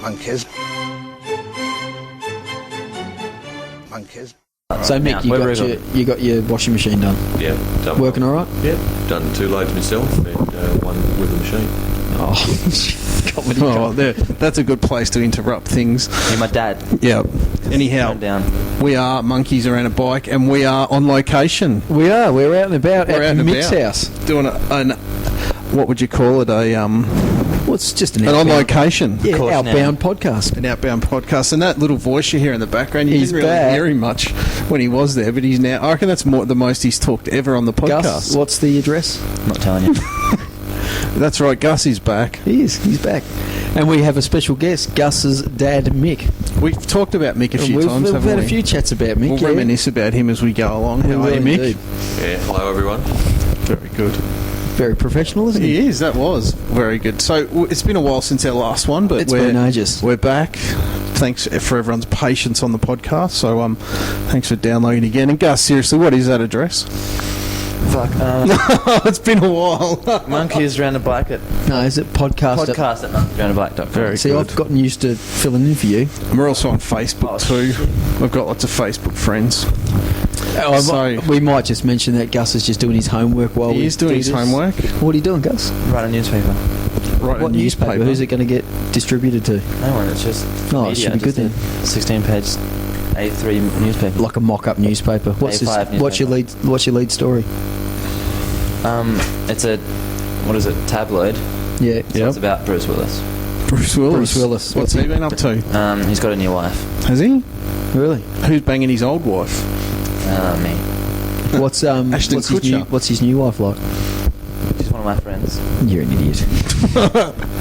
Punkers. Punkers. So Mick, you got your washing machine done? Yeah, done. Working all right? Yeah, done 2 loads myself and one with the machine. That's a good place to interrupt things. Hey, my dad. Yeah. Anyhow, Down. we are Monkeys Around a Bike, and we are on location. We are. We're out and about at Mick's house. Doing an what would you call it? Well, it's just an on location. Yeah, outbound podcast. An outbound podcast. And that little voice you hear in the background, you He's didn't really back. hear him much when he was there, but he's now. I reckon that's the most he's talked ever on the podcast. Gus, what's the address? I'm not telling you. That's right, Gus is back. He is. He's back. And we have a special guest, Gus's dad, Mick. We've talked about Mick a few times, We've haven't had we? a few chats about Mick. We'll reminisce about him as we go along. How are you, Mick? Indeed. Yeah, hello everyone. Very good. Very professional, isn't he? He is. That was very good. So it's been a while since our last one, but It's been ages. We're back. Thanks for everyone's patience on the podcast. So thanks for downloading again. And Gus, seriously, what is that address? Fuck. It's been a while. Monkeys Around the Bike at No, is it podcast? podcast at monkeysroundthebike.com. Very See, good. I've gotten used to filling in for you. And we're also on Facebook too. We've got lots of Facebook friends. So- We might just mention that Gus is just doing his homework while He we is doing do his this. homework. What are you doing, Gus? Write a newspaper. Right, What a newspaper? Who's it going to get distributed to? No one, it's just Oh, it media. should be good then. 16-page A3 newspaper. Like a mock-up newspaper. What's A5 What's your lead? What's your lead story? It's a, what is it, tabloid. Yeah. So it's about Bruce Willis. Bruce Willis. Bruce Willis. What's he been up to? He's got a new wife. Has he? Really? Who's banging his old wife? Me. What's Ashton what's his new wife like? She's one of my friends. You're an idiot.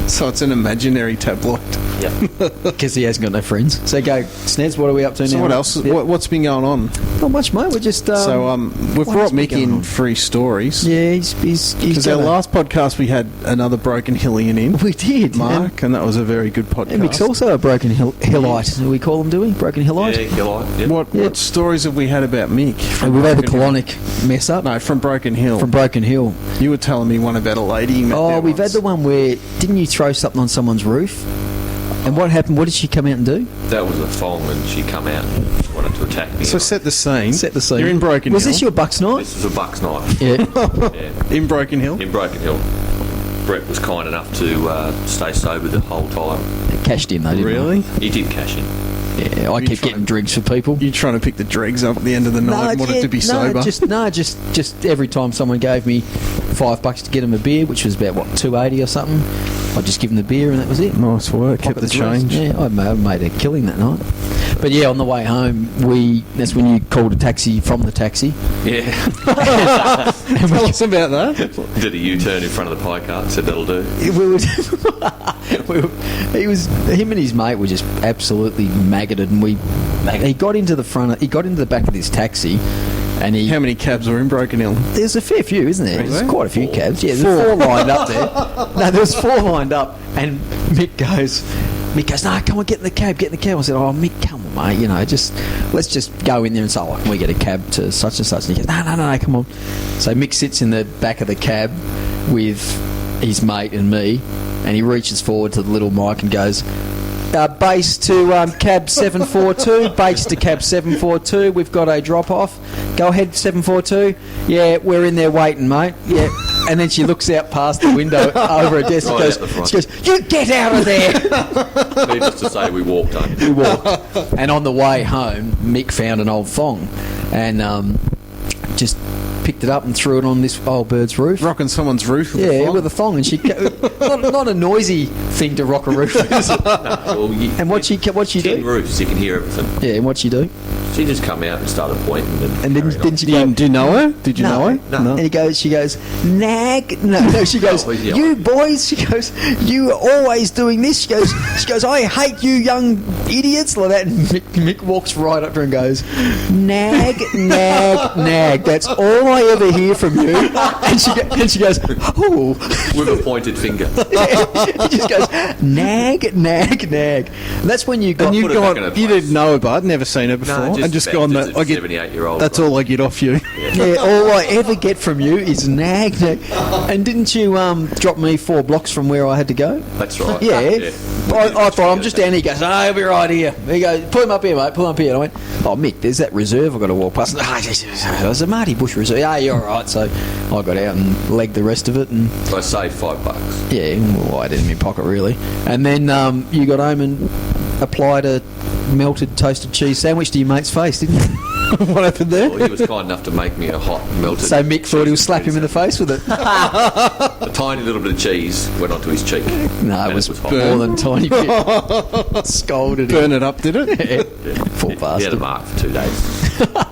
So it's an imaginary tabloid. Yep. Because he hasn't got no friends. So go, Sneds. What are we up to now? So what else? Yeah. What's been going on? Not much, mate. We're just. We've what brought has been Mick going in on? for his stories. Yeah, he's Because our last podcast we had another Broken Hillian in. We did. Mark, and that was a very good podcast. And Mick's also a broken hillite. Do we call him, do we? Broken hillite? Yeah, you like? Yep. What stories have we had about Mick? And we've had the Broken Hill? colonic mess up. No, from Broken Hill. From Broken Hill. You were telling me one about a lady you met Oh, there we've had once. the one where didn't you throw something on someone's roof? And what happened? What did she come out and do? That was a thong and she come out and she wanted to attack me. So set the scene. Set the scene. You're in Broken Was Hill. this your Bucks night? This was a buck's knife. Yeah. Yeah, In Broken Hill? in Broken Hill. Brett was kind enough to stay sober the whole time. Cashed in though, didn't Really? He did cash in. Yeah, I kept getting drinks for people. You trying to pick the dregs up at the end of the night and wanted to be sober? Just every time someone gave me $5 to get them a beer, which was about what $2.80 or something, I'd just give them the beer and that was it. Nice work. Kept the Pocket rest. change. Yeah, I made a killing that night. But yeah, on the way home, that's when you called a taxi from the taxi. Yeah. Tell us about that. Did a U-turn in front of the pie cart, said that'll do. Him and his mate were just absolutely maggoted, and he got into the back of this taxi, and How many cabs were in Broken Hill? there's a fair few, isn't there? Is There's there? quite a few cabs. Yeah, there's 4 lined up there. No, there's 4 lined up, and Mick goes, no, come on, get in the cab. I said, oh, Mick, come on, mate, let's just go in there and say, oh, can we get a cab to such and such? And he goes, no, come on. So Mick sits in the back of the cab with his mate and me, and he reaches forward to the little mic and goes, base to cab 742, base to cab 742, we've got a drop-off. Go ahead, 742. Yeah, we're in there waiting, mate. Yeah. And then she looks out past the window over a desk and Right out the front. she goes, you get out of there! Needless to say, we walked home. We walked. And on the way home, Mick found an old thong and just picked it up and threw it on this old bird's roof. Rocking someone's roof with a Yeah, thong? with a thong, and she not a noisy thing to rock a roof, is it? Well, And what she tin do? roofs, you can hear everything. Yeah, and what she do? She just come out and started pointing. And then carrying on. she go, Do you know her? Did you know her? No. And she goes, nag. No, she goes, Oh, yeah. you boys. She goes, you are always doing this. She goes, I hate you young idiots, like that. And Mick walks right up to her and goes, nag, nag, nag. That's all I ever hear from you. And she goes, oh. With a pointed finger. He just goes, nag, nag, nag. And that's when you got. And put you've it back gone, in her you place. didn't know her, but I'd never seen her before. just and just about gone, just I a get, 78-year-old. that's all I get off you. Yeah, all I ever get from you is nag. And didn't you drop me 4 blocks from where I had to go? That's right. Yeah. I thought I'm just down. down here. He goes, I'll be right here. He goes, pull him up here, mate. Pull him up here. And I went, oh, Mick, there's that reserve I've got to walk past. I was a Marty Bush reserve. Yeah, you're all right. So I got out and legged the rest of it. And I saved $5. yeah, well, I had it in my pocket, really. And then you got home and applied a melted toasted cheese sandwich to your mate's face, didn't you? What happened there? Well, he was kind enough to make me a hot melted. So Mick thought he would slap him in the face with it. A tiny little bit of cheese went onto his cheek. No, And it was hot. more than a tiny bit. Scolded him. Burn it up, did it? Poor He had a bastard. mark for 2 days.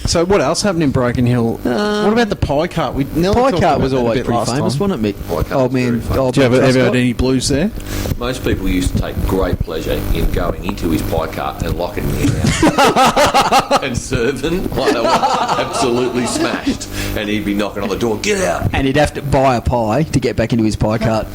So what else happened in Broken Hill? what about the pie cart? We nearly Pie talked cart about was that a always bit pretty last famous, time. wasn't it, Mick? Pie cart Old was man, very famous. old Do you man ever had Truscott. any blues there? Most people used to take great pleasure in going into his pie cart and locking him out and serving while they were absolutely smashed. And he'd be knocking on the door, get out. And he'd have to buy a pie to get back into his pie cart.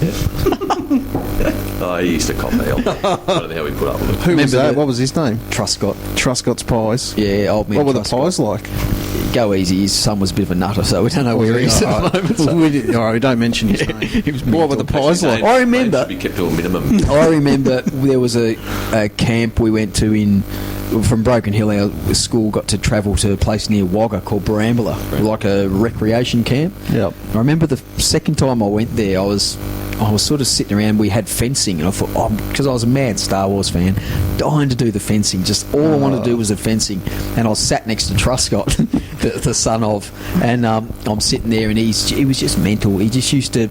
Oh, he used to cop out. I don't know how he put up with it. Who was Remember that? the- What was his name? Truscott. Truscott's Pies. Yeah, old man What were the Truscott. pies like? Go easy. His son was a bit of a nutter, so we don't know where he is at the moment. So. We don't mention his name. He was What were the pies like? I remember- Names should be kept to a minimum. I remember there was a camp we went to from Broken Hill. Our school got to travel to a place near Wagga called Barambula, like a recreation camp. Yep. I remember the second time I went there, I was sort of sitting around. We had fencing, and I thought, because I was a mad Star Wars fan, dying to do the fencing. Just all I wanted to do was the fencing. And I was sat next to Truscott, the son of, and I'm sitting there, and he was just mental. He just used to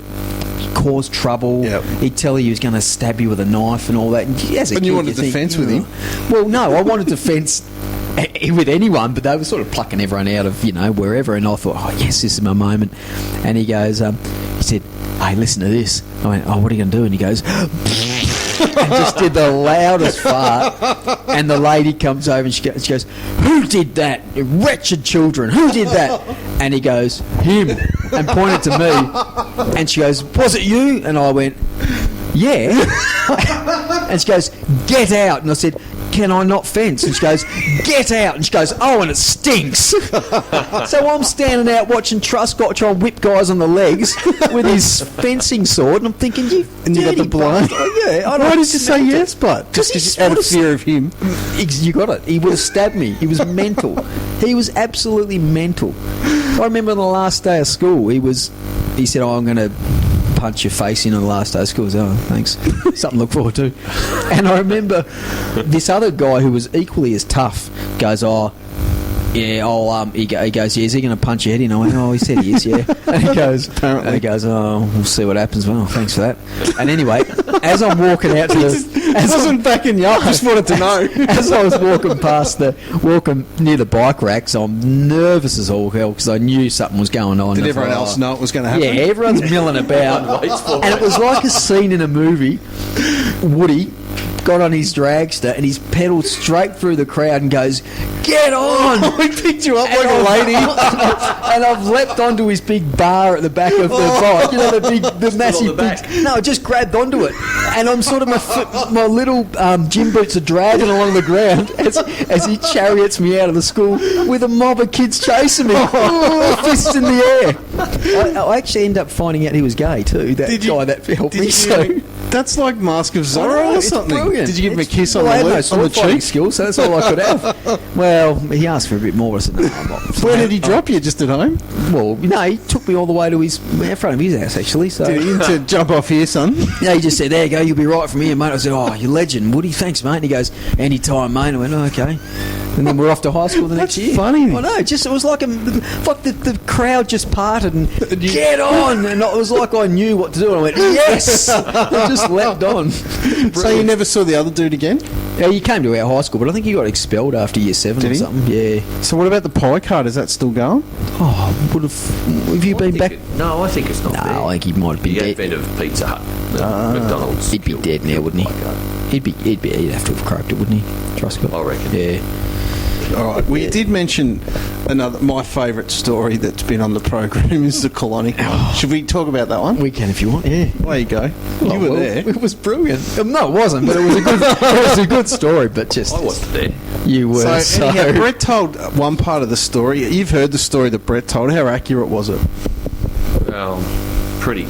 cause trouble. Yep. He'd tell you he was going to stab you with a knife and all that. And as a And you kid, wanted to think, fence with him? Well, no, I wanted to fence with anyone, but they were sort of plucking everyone out of wherever. And I thought, oh yes, this is my moment. And he goes, he said, hey, listen to this. I went, oh, what are you going to do? And he goes, and just did the loudest fart. And the lady comes over and she goes, who did that? You wretched children, who did that? And he goes, him, and pointed to me. And she goes, was it you? And I went, yeah. And she goes, get out. And I said, can I not fence? And she goes, get out. And she goes, oh, and it stinks. So I'm standing out watching Truscott try and whip guys on the legs with his fencing sword, and I'm thinking, you And you got the dirty blind. bastard. Yeah, Why did you say yes, but? Just he because you had a would've- fear of him. You got it. He would have stabbed me. He was mental. He was absolutely mental. I remember on the last day of school, he said, oh, I'm going to punch your face in on the last day of school. I said, oh, thanks. Something to look forward to. And I remember this other guy who was equally as tough goes, oh, yeah, he goes, yeah, is he going to punch your head in? I went, oh, he said he is, yeah. And he goes, oh, we'll see what happens. Well, thanks for that. And anyway, as I'm walking out to the... I wasn't backing you up, just wanted to know. As I was walking near the bike racks, I'm nervous as all hell because I knew something was going on. Did I everyone thought, else know it was going to happen? Yeah, everyone's milling about. And it was like a scene in a movie. Woody got on his dragster and he's pedalled straight through the crowd and goes, get on! He picked you up And like a lady. and I've leapt onto his big bar at the back of the bike. You know, the massive on the back. big... No, I just grabbed onto it. And I'm sort of... My little gym boots are dragging along the ground as he chariots me out of the school with a mob of kids chasing me. Fists in the air. I actually ended up finding out he was gay too, that guy that helped me. So... That's like Mask of Zorro or It's something. brilliant. Did you give him a It's- kiss on well, I had no the on the sword fighting cheek? skills, so that's all I could have. Well, he asked for a bit more. I said, no, I'm not. Where did he drop you? Just at home? Well, no, he took me all the way to his front of his house, actually. So Did he to jump off here, son? yeah, he just said, there you go, you'll be right from here, mate. I said, oh, you legend, Woody, thanks, mate. And he goes, anytime, mate. I went, oh, okay. And then we're off to high school the next That's year. funny. I know, it was like the crowd just parted and get on. And it was like I knew what to do. And I went, yes! I just leapt on. So you never saw the other dude again? Yeah, he came to our high school, but I think he got expelled after year 7 Did or he? something. Yeah. So what about the pie cart? Is that still going? Oh, have you been back? No, I think it's not No, there. I think he might be The dead. advent of Pizza Hut, McDonald's. He'd be dead now, wouldn't he? He'd have to have croaked it, wouldn't he? Truscott. I reckon. Yeah. All right. We did mention my favourite story that's been on the program is the colonic one. Should we talk about that one? We can if you want. Yeah. There you go. You were there. It was brilliant. No, it wasn't, but it was a good. It was a good story. But just I wasn't there. you were. So, anyhow, Brett told one part of the story. You've heard the story that Brett told. How accurate was it? Pretty